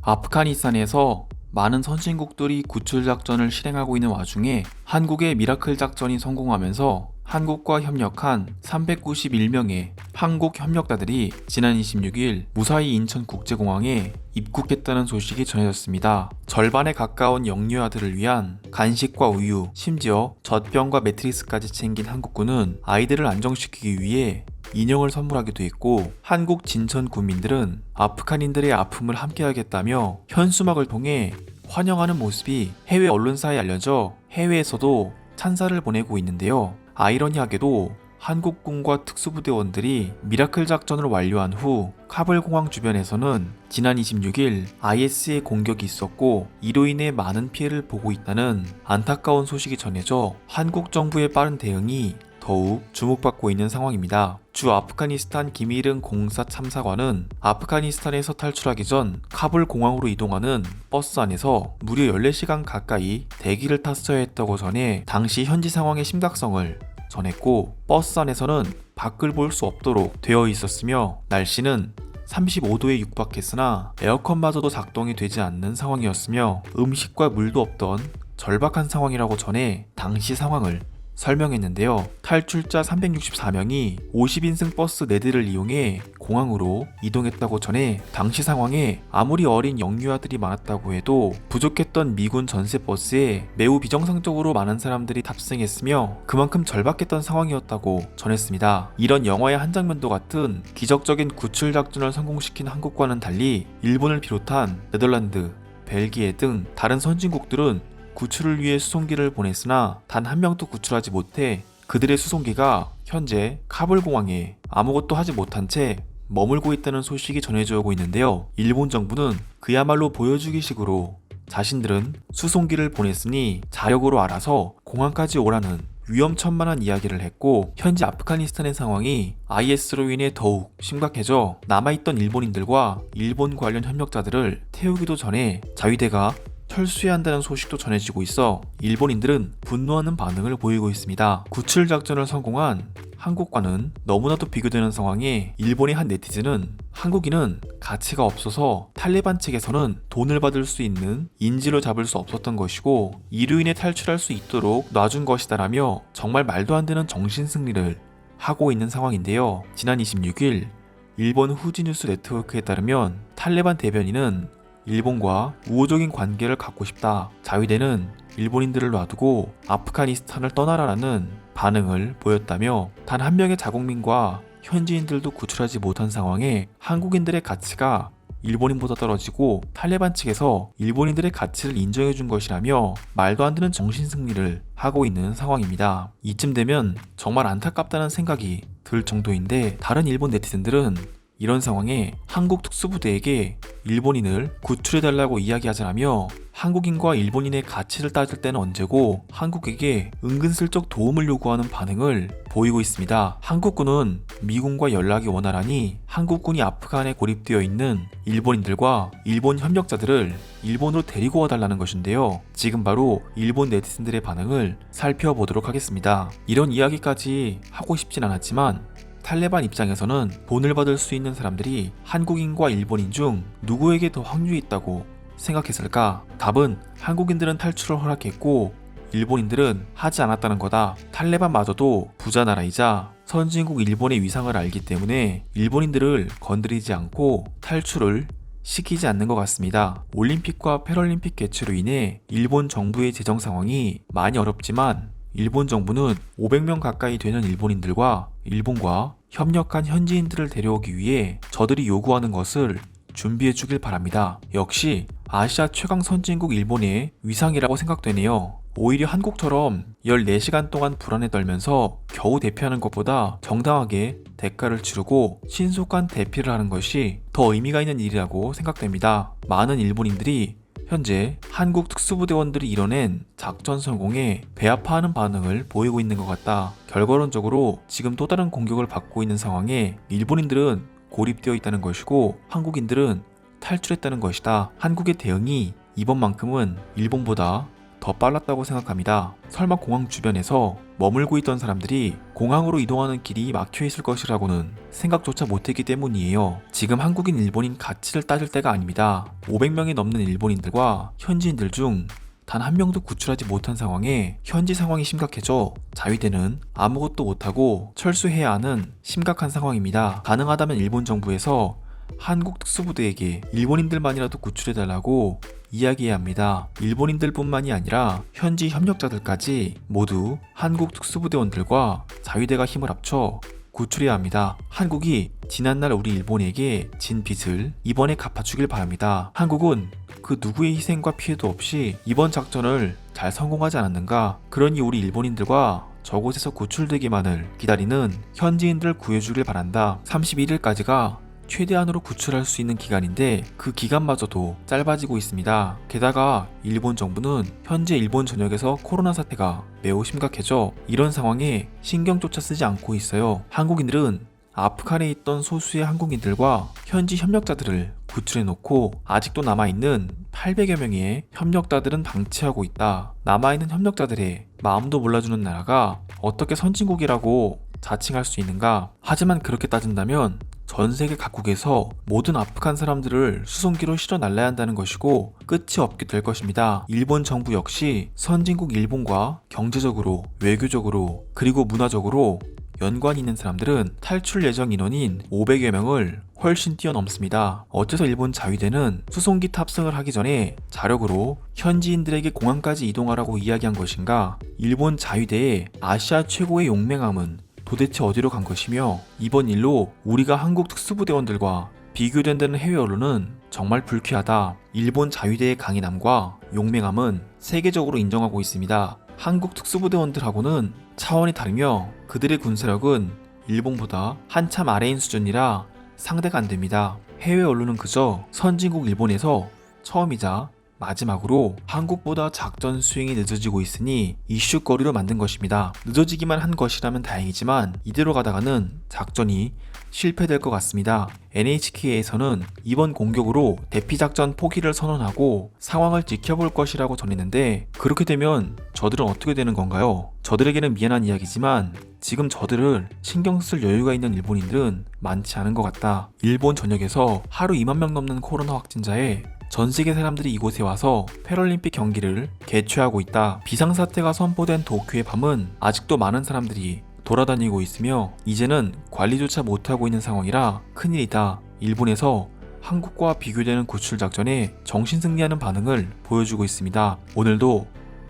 아프가니스탄에서 많은 선진국들이 구출 작전을 실행하고 있는 와중에 한국의 미라클 작전이 성공하면서 한국과 협력한 391명의 한국 협력자들이 지난 26일 무사히 인천국제공항에 입국했다는 소식이 전해졌습니다. 절반에 가까운 영유아들을 위한 간식과 우유, 심지어 젖병과 매트리스까지 챙긴 한국군은 아이들을 안정시키기 위해 인형을 선물하기도 했고, 한국 진천 군민들은 아프간인들의 아픔을 함께하겠다며 현수막을 통해 환영하는 모습이 해외 언론사에 알려져 해외에서도 찬사를 보내고 있는데요. 아이러니하게도 한국군과 특수부대원들이 미라클 작전을 완료한 후 카불 공항 주변에서는 지난 26일 IS의 공격이 있었고, 이로 인해 많은 피해를 보고 있다는 안타까운 소식이 전해져 한국 정부의 빠른 대응이 더욱 주목받고 있는 상황입니다. 주 아프가니스탄 기밀응 공사 참사관은 아프가니스탄에서 탈출하기 전 카불 공항으로 이동하는 버스 안에서 무려 14시간 가까이 대기를 탔어야 했다고 전해 당시 현지 상황의 심각성을 전했고, 버스 안에서는 밖을 볼 수 없도록 되어 있었으며 날씨는 35도에 육박했으나 에어컨마저도 작동이 되지 않는 상황이었으며 음식과 물도 없던 절박한 상황이라고 전해 당시 상황을 설명했는데요. 탈출자 364명이 50인승 버스 4대를 이용해 공항으로 이동했다고 전해 당시 상황에 아무리 어린 영유아들이 많았다고 해도 부족했던 미군 전세 버스에 매우 비정상적으로 많은 사람들이 탑승했으며 그만큼 절박했던 상황이었다고 전했습니다. 이런 영화의 한 장면도 같은 기적적인 구출 작전을 성공시킨 한국과는 달리 일본을 비롯한 네덜란드, 벨기에 등 다른 선진국들은 구출을 위해 수송기를 보냈으나 단 한 명도 구출하지 못해 그들의 수송기가 현재 카불 공항에 아무것도 하지 못한 채 머물고 있다는 소식이 전해져 오고 있는데요. 일본 정부는 그야말로 보여주기식으로 자신들은 수송기를 보냈으니 자력으로 알아서 공항까지 오라는 위험천만한 이야기를 했고, 현재 아프가니스탄의 상황이 IS로 인해 더욱 심각해져 남아있던 일본인들과 일본 관련 협력자들을 태우기도 전에 자위대가 철수해야 한다는 소식도 전해지고 있어 일본인들은 분노하는 반응을 보이고 있습니다. 구출 작전을 성공한 한국과는 너무나도 비교되는 상황에 일본의 한 네티즌은 한국인은 가치가 없어서 탈레반 측에서는 돈을 받을 수 있는 인질로 잡을 수 없었던 것이고 이로 인해 탈출할 수 있도록 놔준 것이다라며 정말 말도 안 되는 정신승리를 하고 있는 상황인데요. 지난 26일 일본 후지뉴스 네트워크에 따르면 탈레반 대변인은 일본과 우호적인 관계를 갖고 싶다. 자위대는 일본인들을 놔두고 아프가니스탄을 떠나라라는 반응을 보였다며 단 한 명의 자국민과 현지인들도 구출하지 못한 상황에 한국인들의 가치가 일본인보다 떨어지고 탈레반 측에서 일본인들의 가치를 인정해준 것이라며 말도 안 되는 정신승리를 하고 있는 상황입니다. 이쯤 되면 정말 안타깝다는 생각이 들 정도인데 다른 일본 네티즌들은 이런 상황에 한국 특수부대에게 일본인을 구출해달라고 이야기하자라며 한국인과 일본인의 가치를 따질 때는 언제고 한국에게 은근슬쩍 도움을 요구하는 반응을 보이고 있습니다. 한국군은 미군과 연락이 원활하니 한국군이 아프간에 고립되어 있는 일본인들과 일본 협력자들을 일본으로 데리고 와달라는 것인데요. 지금 바로 일본 네티즌들의 반응을 살펴보도록 하겠습니다. 이런 이야기까지 하고 싶진 않았지만 탈레반 입장에서는 돈을 받을 수 있는 사람들이 한국인과 일본인 중 누구에게 더 확률이 있다고 생각했을까? 답은 한국인들은 탈출을 허락했고 일본인들은 하지 않았다는 거다. 탈레반마저도 부자 나라이자 선진국 일본의 위상을 알기 때문에 일본인들을 건드리지 않고 탈출을 시키지 않는 것 같습니다. 올림픽과 패럴림픽 개최로 인해 일본 정부의 재정 상황이 많이 어렵지만 일본 정부는 500명 가까이 되는 일본인들과 일본과 협력한 현지인들을 데려오기 위해 저들이 요구하는 것을 준비해 주길 바랍니다. 역시 아시아 최강 선진국 일본의 위상이라고 생각되네요. 오히려 한국처럼 14시간 동안 불안에 떨면서 겨우 대피하는 것보다 정당하게 대가를 치르고 신속한 대피를 하는 것이 더 의미가 있는 일이라고 생각됩니다. 많은 일본인들이 현재 한국 특수부대원들이 이뤄낸 작전 성공에 배아파하는 반응을 보이고 있는 것 같다. 결과론적으로 지금 또 다른 공격을 받고 있는 상황에 일본인들은 고립되어 있다는 것이고 한국인들은 탈출했다는 것이다. 한국의 대응이 이번만큼은 일본보다 더 빨랐다고 생각합니다. 설마 공항 주변에서 머물고 있던 사람들이 공항으로 이동하는 길이 막혀 있을 것이라고는 생각조차 못했기 때문이에요. 지금 한국인, 일본인 가치를 따질 때가 아닙니다. 500명이 넘는 일본인들과 현지인들 중 단 한 명도 구출하지 못한 상황에 현지 상황이 심각해져 자위대는 아무것도 못하고 철수해야 하는 심각한 상황입니다. 가능하다면 일본 정부에서 한국 특수부대에게 일본인들만이라도 구출해달라고 이야기해야 합니다. 일본인들뿐만이 아니라 현지 협력자들까지 모두 한국 특수부대원들과 자위대가 힘을 합쳐 구출해야 합니다. 한국이 지난날 우리 일본에게 진 빚을 이번에 갚아주길 바랍니다. 한국은 그 누구의 희생과 피해도 없이 이번 작전을 잘 성공하지 않았는가? 그러니 우리 일본인들과 저곳에서 구출되기만을 기다리는 현지인들 구해주길 바란다. 31일까지가 최대한으로 구출할 수 있는 기간인데 그 기간마저도 짧아지고 있습니다. 게다가 일본 정부는 현재 일본 전역에서 코로나 사태가 매우 심각해져 이런 상황에 신경조차 쓰지 않고 있어요. 한국인들은 아프간에 있던 소수의 한국인들과 현지 협력자들을 구출해놓고 아직도 남아있는 800여 명의 협력자들은 방치하고 있다. 남아있는 협력자들의 마음도 몰라주는 나라가 어떻게 선진국이라고 자칭할 수 있는가? 하지만 그렇게 따진다면 전 세계 각국에서 모든 아프간 사람들을 수송기로 실어 날라야 한다는 것이고 끝이 없게 될 것입니다. 일본 정부 역시 선진국 일본과 경제적으로, 외교적으로, 그리고 문화적으로 연관이 있는 사람들은 탈출 예정 인원인 500여 명을 훨씬 뛰어넘습니다. 어째서 일본 자위대는 수송기 탑승을 하기 전에 자력으로 현지인들에게 공항까지 이동하라고 이야기한 것인가? 일본 자위대의 아시아 최고의 용맹함은 도대체 어디로 간 것이며 이번 일로 우리가 한국 특수부대원들과 비교된다는 해외 언론은 정말 불쾌하다. 일본 자위대의 강인함과 용맹함은 세계적으로 인정하고 있습니다. 한국 특수부대원들하고는 차원이 다르며 그들의 군사력은 일본보다 한참 아래인 수준이라 상대가 안 됩니다. 해외 언론은 그저 선진국 일본에서 처음이자 마지막으로 한국보다 작전 수행이 늦어지고 있으니 이슈거리로 만든 것입니다. 늦어지기만 한 것이라면 다행이지만 이대로 가다가는 작전이 실패될 것 같습니다. NHK에서는 이번 공격으로 대피작전 포기를 선언하고 상황을 지켜볼 것이라고 전했는데 그렇게 되면 저들은 어떻게 되는 건가요? 저들에게는 미안한 이야기지만 지금 저들을 신경 쓸 여유가 있는 일본인들은 많지 않은 것 같다. 일본 전역에서 하루 2만 명 넘는 코로나 확진자에 전 세계 사람들이 이곳에 와서 패럴림픽 경기를 개최하고 있다. 비상사태가 선포된 도쿄의 밤은 아직도 많은 사람들이 돌아다니고 있으며 이제는 관리조차 못하고 있는 상황이라 큰일이다. 일본에서 한국과 비교되는 구출작전에 정신승리하는 반응을 보여주고 있습니다. 오늘도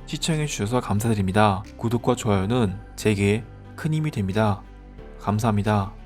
시청해주셔서 감사드립니다. 구독과 좋아요는 제게 큰 힘이 됩니다. 감사합니다.